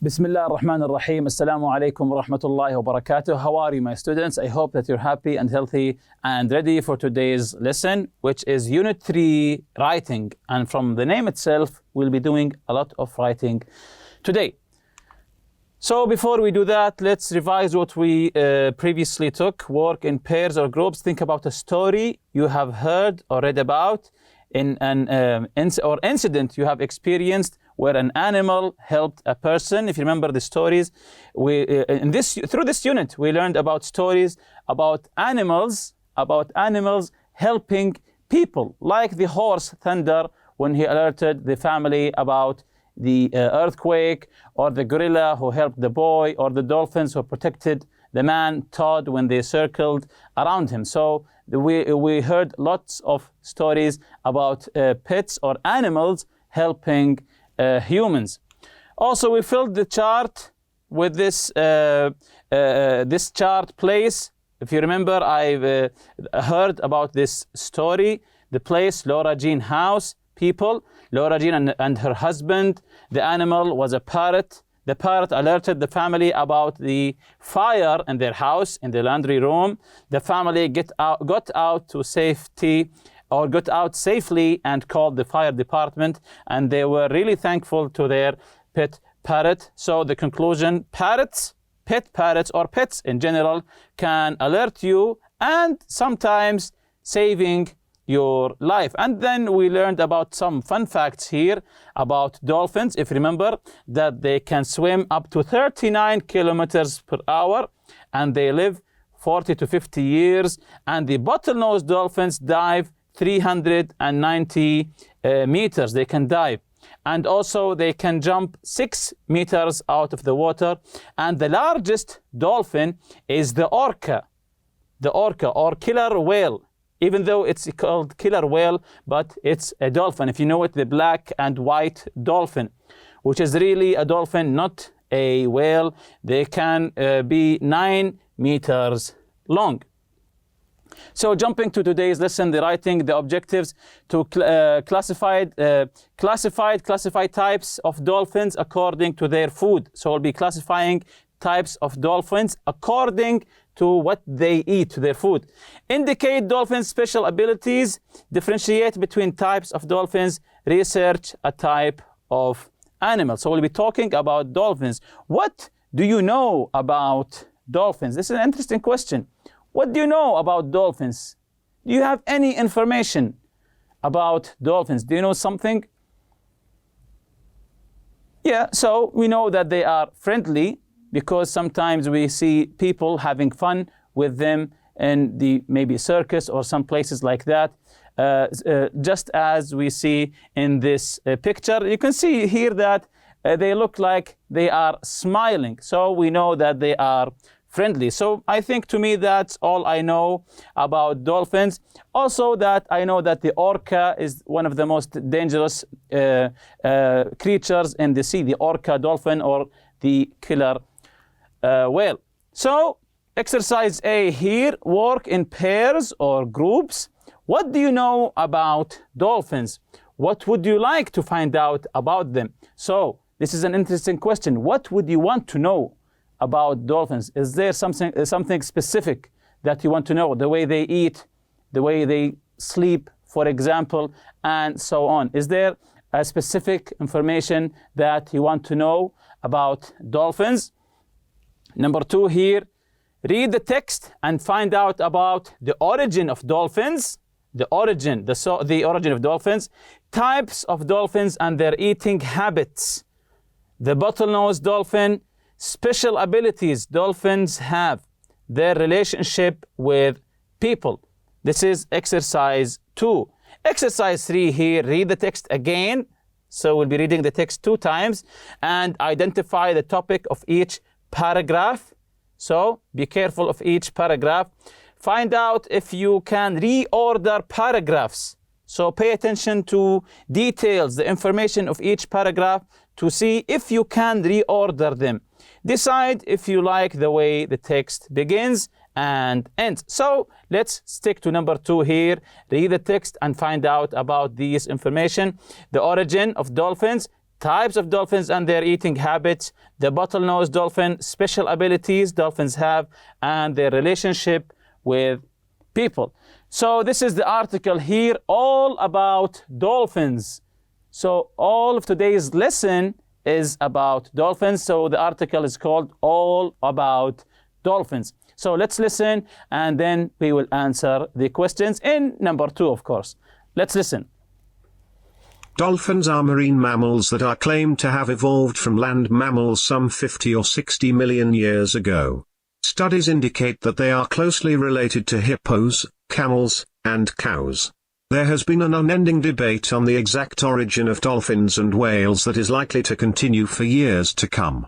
بسم الله الرحمن الرحيم. السلام عليكم ورحمة الله وبركاته. How are you, my students? I hope that you're happy and healthy and ready for today's lesson, which is Unit 3 writing. And from the name itself, we'll be doing a lot of writing today. So before we do that, let's revise what we previously took. Work in pairs or groups. Think about a story you have heard or read about in an incident you have experienced where an animal helped a person. If you remember the stories, through this unit, we learned about stories about animals helping people, like the horse Thunder when he alerted the family about the earthquake, or the gorilla who helped the boy, or the dolphins who protected the man Todd when they circled around him. So we heard lots of stories about pets or animals helping humans. Also, we filled the chart with this chart place. If you remember, I've heard about this story, the place, Laura Jean house, people, Laura Jean and her husband. The animal was a parrot. The parrot alerted the family about the fire in their house, in the laundry room. The family got out safely and called the fire department, and they were really thankful to their pet parrot. So the conclusion, pet parrots or pets in general can alert you and sometimes saving your life. And then we learned about some fun facts here about dolphins. If you remember that they can swim up to 39 kilometers per hour and they live 40 to 50 years. And the bottlenose dolphins dive 390 meters. They can dive. And also they can jump 6 meters out of the water. And the largest dolphin is the orca or killer whale. Even though it's called killer whale, but it's a dolphin. If you know it, the black and white dolphin, which is really a dolphin, not a whale. They can be 9 meters long. So jumping to today's lesson, the writing, the objectives to classify types of dolphins according to their food. So we'll be classifying types of dolphins according to what they eat, to their food. Indicate dolphins' special abilities. Differentiate between types of dolphins. Research a type of animal. So we'll be talking about dolphins. What do you know about dolphins? This is an interesting question. What do you know about dolphins? Do you have any information about dolphins? Do you know something? Yeah, so we know that they are friendly, because sometimes we see people having fun with them in the maybe circus or some places like that. Just as we see in this picture, you can see here that they look like they are smiling. So we know that they are friendly. So I think to me that's all I know about dolphins. Also that I know that the orca is one of the most dangerous creatures in the sea, the orca dolphin or the killer whale. So exercise A here, work in pairs or groups. What do you know about dolphins? What would you like to find out about them? So this is an interesting question. What would you want to know about dolphins? Is there something specific that you want to know? The way they eat, the way they sleep, for example, and so on. Is there a specific information that you want to know about dolphins? Number 2 here, read the text and find out about the origin of dolphins, the origin of dolphins, types of dolphins and their eating habits, the bottlenose dolphin, special abilities dolphins have, their relationship with people. This is exercise 2. Exercise 3 here, read the text again. So we'll be reading the text 2 times and identify the topic of each paragraph. So be careful of each paragraph. Find out if you can reorder paragraphs. So pay attention to details, the information of each paragraph, to see if you can reorder them. Decide if you like the way the text begins and ends. So let's stick to number 2 here. Read the text and find out about these information. The origin of dolphins, types of dolphins and their eating habits, the bottlenose dolphin, special abilities dolphins have, and their relationship with people. So this is the article here, all about dolphins. So all of today's lesson is about dolphins. So the article is called All About Dolphins. So let's listen, and then we will answer the questions in number 2, of course. Let's listen. Dolphins are marine mammals that are claimed to have evolved from land mammals some 50 or 60 million years ago. Studies indicate that they are closely related to hippos, camels, and cows. There has been an unending debate on the exact origin of dolphins and whales that is likely to continue for years to come.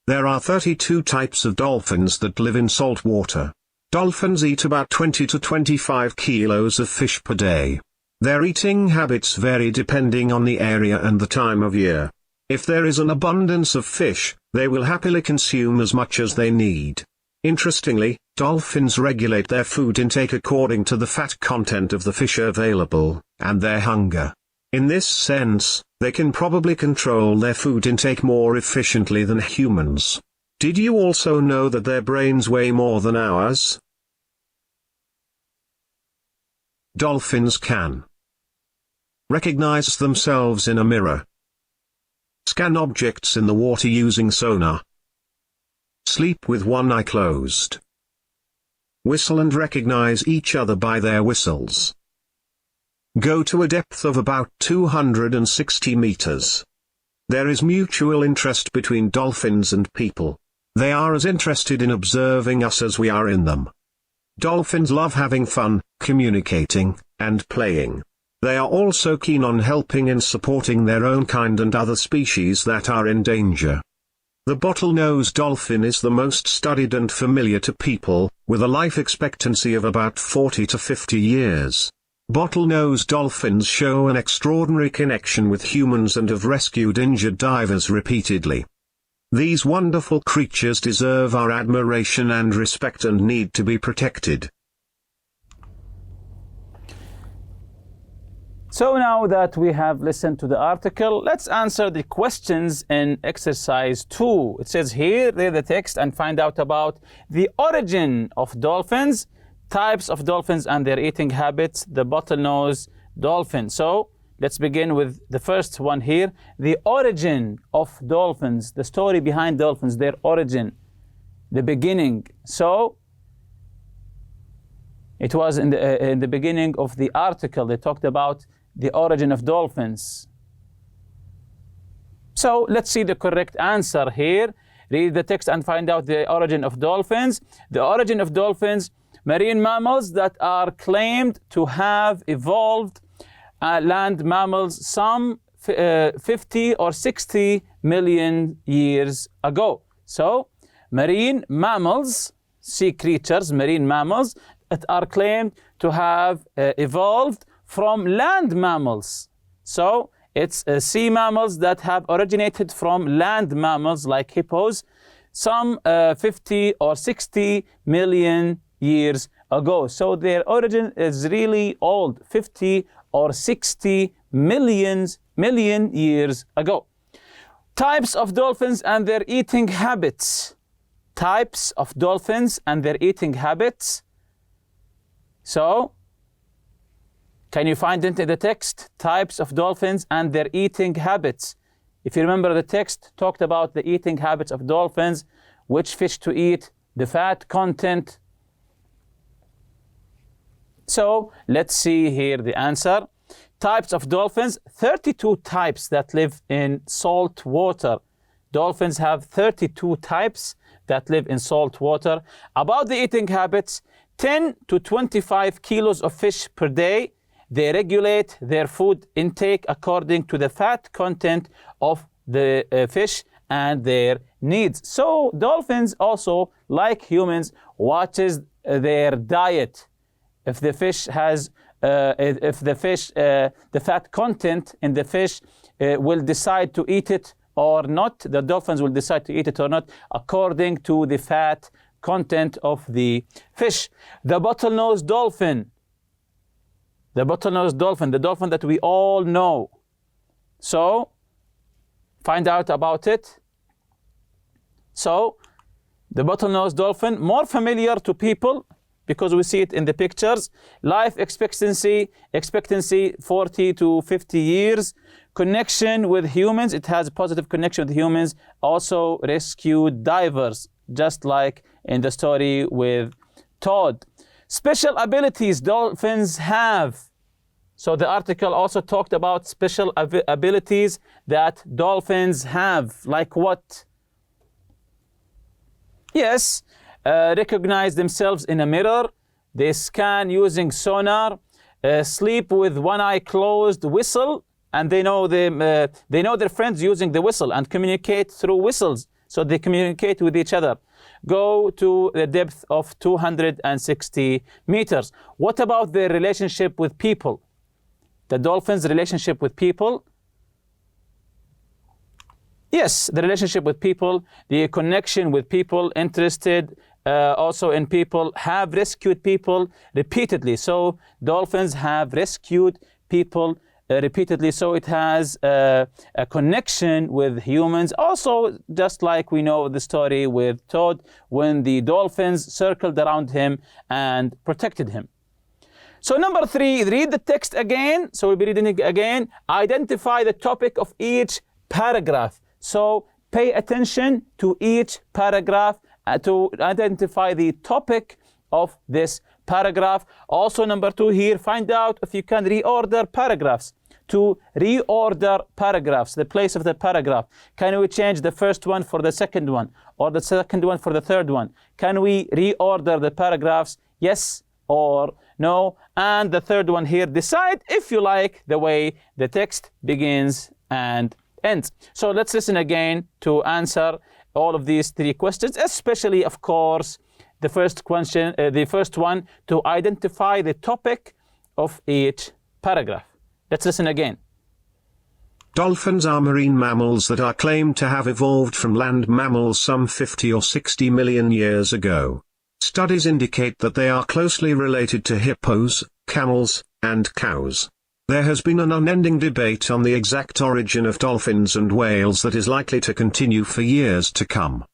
There are 32 types of dolphins that live in salt water. Dolphins eat about 20 to 25 kilos of fish per day. Their eating habits vary depending on the area and the time of year. If there is an abundance of fish, they will happily consume as much as they need. Interestingly, dolphins regulate their food intake according to the fat content of the fish available, and their hunger. In this sense, they can probably control their food intake more efficiently than humans. Did you also know that their brains weigh more than ours? Dolphins can recognize themselves in a mirror, scan objects in the water using sonar, sleep with one eye closed, whistle and recognize each other by their whistles, go to a depth of about 260 meters. There is mutual interest between dolphins and people. They are as interested in observing us as we are in them. Dolphins love having fun, communicating, and playing. They are also keen on helping and supporting their own kind and other species that are in danger. The bottlenose dolphin is the most studied and familiar to people, with a life expectancy of about 40 to 50 years. Bottlenose dolphins show an extraordinary connection with humans and have rescued injured divers repeatedly. These wonderful creatures deserve our admiration and respect and need to be protected. So now that we have listened to the article, let's answer the questions in exercise 2. It says here, read the text and find out about the origin of dolphins, types of dolphins and their eating habits, the bottlenose dolphin. So let's begin with the first one here, the origin of dolphins, the story behind dolphins, their origin, the beginning. So it was in the beginning of the article, they talked about the origin of dolphins. So let's see the correct answer here. Read the text and find out the origin of dolphins. The origin of dolphins, marine mammals that are claimed to have evolved land mammals some 50 or 60 million years ago. So marine mammals, sea creatures, marine mammals that are claimed to have evolved from land mammals. So it's sea mammals that have originated from land mammals like hippos some 50 or 60 million years ago. So their origin is really old, 50 or 60 million years ago. Types of dolphins and their eating habits. Types of dolphins and their eating habits. So can you find it in the text? Types of dolphins and their eating habits. If you remember, the text talked about the eating habits of dolphins, which fish to eat, the fat content. So let's see here the answer. Types of dolphins, 32 types that live in salt water. Dolphins have 32 types that live in salt water. About the eating habits, 10 to 25 kilos of fish per day. They regulate their food intake according to the fat content of the fish and their needs. So dolphins also, like humans, watches their diet. If the fish has, the fat content in the fish will decide to eat it or not, the dolphins will decide to eat it or not according to the fat content of the fish. The bottlenose dolphin. The bottlenose dolphin, the dolphin that we all know. So Find out about it. So, the bottlenose dolphin, more familiar to people because we see it in the pictures. Life expectancy 40 to 50 years. Connection with humans, it has a positive connection with humans. Also rescued divers, just like in the story with Todd. Special abilities dolphins have. So the article also talked about special abilities that dolphins have. Like what? Yes, recognize themselves in a mirror. They scan using sonar. Sleep with one eye closed. Whistle, and they know their friends using the whistle and communicate through whistles. So they communicate with each other. Go to the depth of 260 meters. What about their relationship with people? The dolphins' relationship with people. Yes, the relationship with people, the connection with people, interested also in people, have rescued people repeatedly. So dolphins have rescued people repeatedly. So it has a connection with humans. Also, just like we know the story with Todd, when the dolphins circled around him and protected him. So number 3, read the text again. So we'll be reading it again. Identify the topic of each paragraph. So pay attention to each paragraph to identify the topic of this paragraph. Also number 2 here, find out if you can reorder paragraphs. To reorder paragraphs, the place of the paragraph. Can we change the first one for the second one, or the second one for the third one? Can we reorder the paragraphs? Yes or no? And the third one here, decide if you like the way the text begins and ends. So let's listen again to answer all of these 3 questions, especially, of course, the first question, the first one, to identify the topic of each paragraph. Let's listen again. Dolphins are marine mammals that are claimed to have evolved from land mammals some 50 or 60 million years ago. Studies indicate that they are closely related to hippos, camels, and cows. There has been an unending debate on the exact origin of dolphins and whales that is likely to continue for years to come.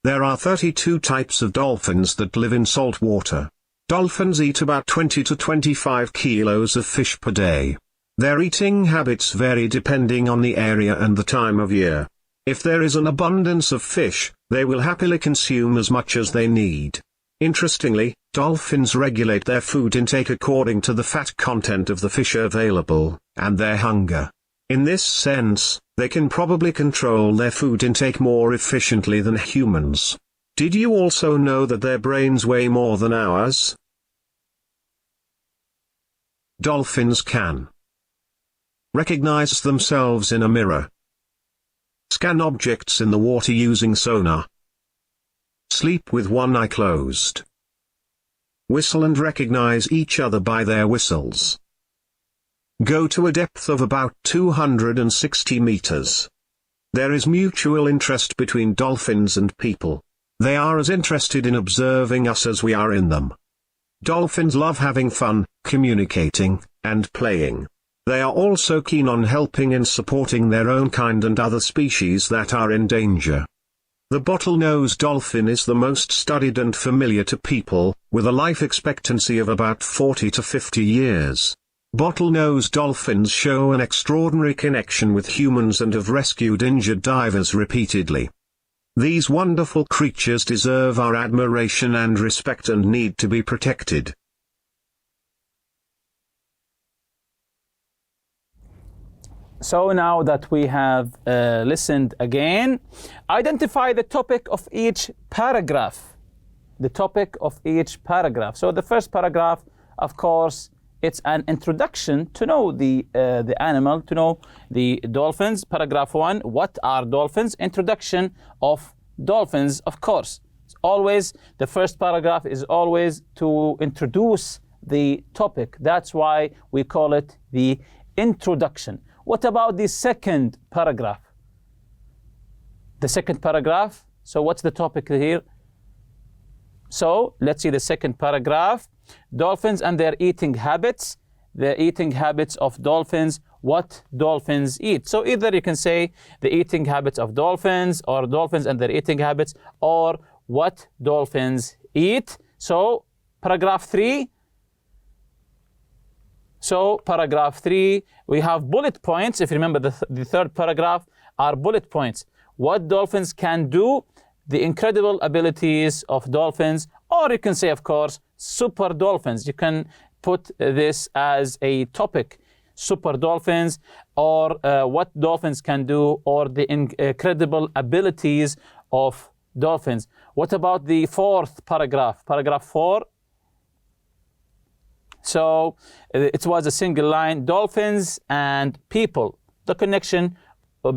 There are 32 types of dolphins that live in salt water. Dolphins eat about 20 to 25 kilos of fish per day. Their eating habits vary depending on the area and the time of year. If there is an abundance of fish, they will happily consume as much as they need. Interestingly, dolphins regulate their food intake according to the fat content of the fish available, and their hunger. In this sense, they can probably control their food intake more efficiently than humans. Did you also know that their brains weigh more than ours? Dolphins can recognize themselves in a mirror, scan objects in the water using sonar, sleep with one eye closed, whistle and recognize each other by their whistles, go to a depth of about 260 meters. There is mutual interest between dolphins and people. They are as interested in observing us as we are in them. Dolphins love having fun, communicating, and playing. They are also keen on helping and supporting their own kind and other species that are in danger. The bottlenose dolphin is the most studied and familiar to people, with a life expectancy of about 40 to 50 years. Bottlenose dolphins show an extraordinary connection with humans and have rescued injured divers repeatedly. These wonderful creatures deserve our admiration and respect and need to be protected. So now that we have listened again, identify the topic of each paragraph. The topic of each paragraph. So the first paragraph, of course, it's an introduction to know the animal, to know the dolphins. Paragraph 1, what are dolphins? Introduction of dolphins, of course. It's always, the first paragraph is always to introduce the topic. That's why we call it the introduction. What about the second paragraph? The second paragraph, so what's the topic here? So let's see the second paragraph. Dolphins and their eating habits. The eating habits of dolphins. what dolphins eat. So either you can say the eating habits of dolphins, or dolphins and their eating habits, or what dolphins eat. So paragraph 3. So paragraph 3, we have bullet points. If you remember, the third paragraph are bullet points. What dolphins can do, the incredible abilities of dolphins, or you can say, of course, super dolphins. You can put this as a topic, super dolphins, or what dolphins can do, or the incredible abilities of dolphins. What about the fourth paragraph, paragraph 4? So it was a single line, dolphins and people, the connection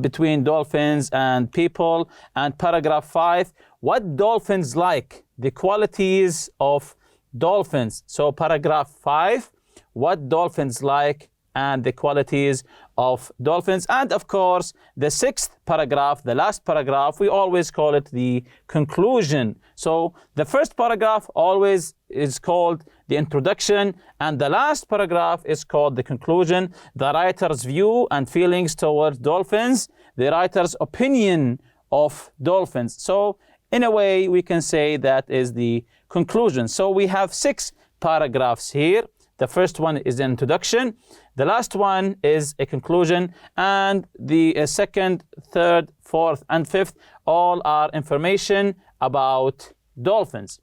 between dolphins and people. And paragraph 5, what dolphins like, the qualities of dolphins. So paragraph 5, what dolphins like and the qualities of dolphins. And of course, the sixth paragraph, the last paragraph, we always call it the conclusion. So the first paragraph always is called the introduction, and the last paragraph is called the conclusion. The writer's view and feelings towards dolphins, the writer's opinion of dolphins. So in a way, we can say that is the conclusion. So we have 6 paragraphs here. The first one is the introduction. The last one is a conclusion. And the second, third, fourth, and fifth, all are information about dolphins.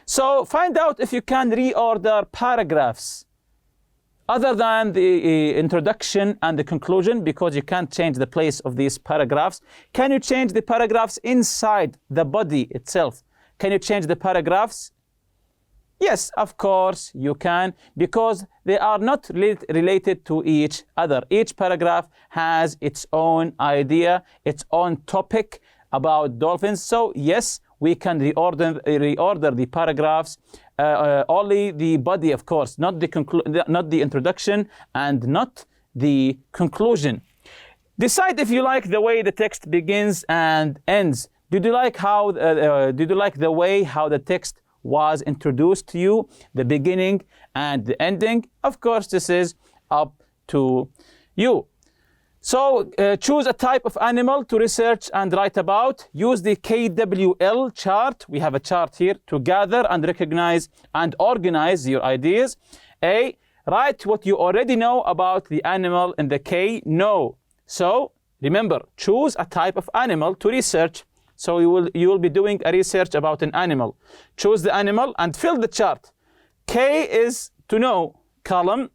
So find out if you can reorder paragraphs other than the introduction and the conclusion, because you can't change the place of these paragraphs. Can you change the paragraphs inside the body itself? Can you change the paragraphs? Yes, of course you can, because they are not related to each other. Each paragraph has its own idea, its own topic about dolphins. So yes, we can reorder the paragraphs, only the body, of course, not the introduction and not the conclusion. Decide if you like the way the text begins and ends. Did you like the way how the text was introduced to you, the beginning and the ending? Of course, this is up to you. So choose a type of animal to research and write about. Use the KWL chart. We have a chart here to gather and recognize and organize your ideas. A, write what you already know about the animal in the K, know. So remember, choose a type of animal to research. So you will be doing a research about an animal. Choose the animal and fill the chart. K is to know column,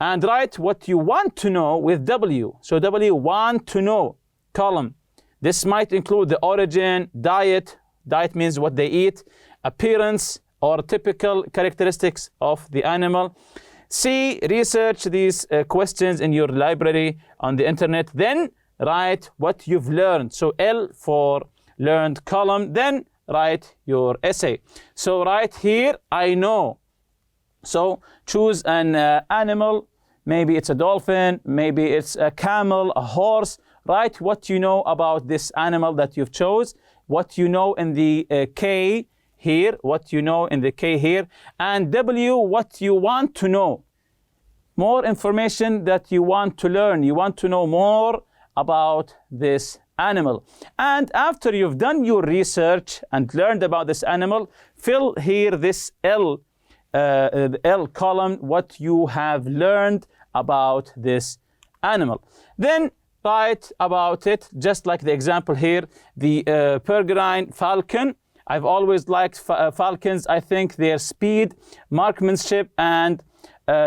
and write what you want to know with W. So W, want to know column. This might include the origin, diet. Diet means what they eat, appearance or typical characteristics of the animal. C, research these questions in your library on the internet. Then write what you've learned. So L for learned column, then write your essay. So write here, I know. So choose an animal, maybe it's a dolphin, maybe it's a camel, a horse. Write what you know about this animal that you've chose, what you know in the K here, what you know in the K here, and W, what you want to know. More information that you want to learn. You want to know more about this animal. And after you've done your research and learned about this animal, fill here this L column, what you have learned about this animal. Then write about it, just like the example here, the peregrine falcon. I've always liked falcons. I think their speed, marksmanship, and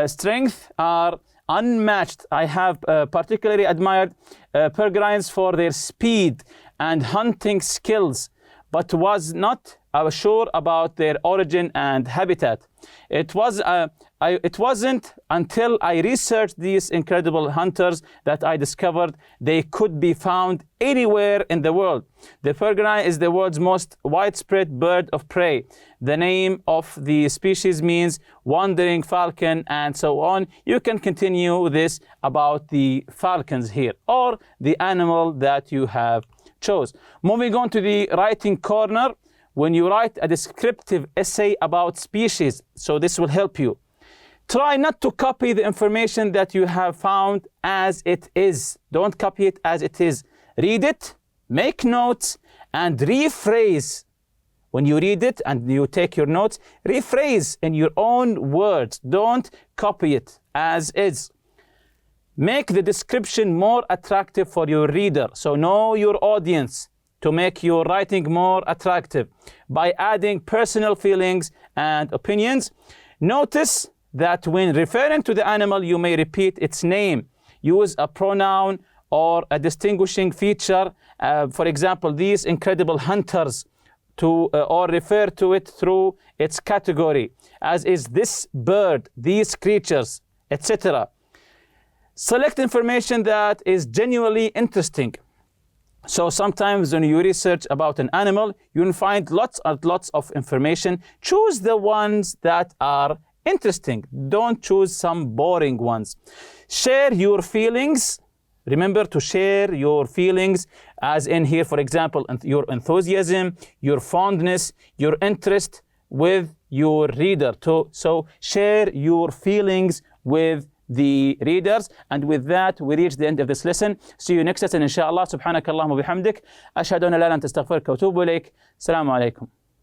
strength are unmatched. I have particularly admired peregrines for their speed and hunting skills, but was not sure about their origin and habitat. It wasn't until I researched these incredible hunters that I discovered they could be found anywhere in the world. The peregrine is the world's most widespread bird of prey. The name of the species means wandering falcon, and so on. You can continue this about the falcons here, or the animal that you have chose. Moving on to the writing corner. When you write a descriptive essay about species, so this will help you. Try not to copy the information that you have found as it is. Don't copy it as it is. Read it, make notes, and rephrase. When you read it and you take your notes, rephrase in your own words. Don't copy it as is. Make the description more attractive for your reader. So know your audience to make your writing more attractive by adding personal feelings and opinions. Notice that when referring to the animal, you may repeat its name. Use a pronoun or a distinguishing feature. For example, these incredible hunters, or refer to it through its category, as is this bird, these creatures, etc. Select information that is genuinely interesting. So sometimes when you research about an animal, you'll find lots and lots of information. Choose the ones that are interesting. Don't choose some boring ones. Share your feelings. Remember to share your feelings, as in here, for example, your enthusiasm, your fondness, your interest with your reader. So share your feelings with the readers. And with that, we reach the end of this lesson. See you next lesson, inshallah. Subhanakallahumma bihamdik. Ashhadu an la ilaha illa anta astaghfiruka wa atubu ilayk. Assalamu alaikum.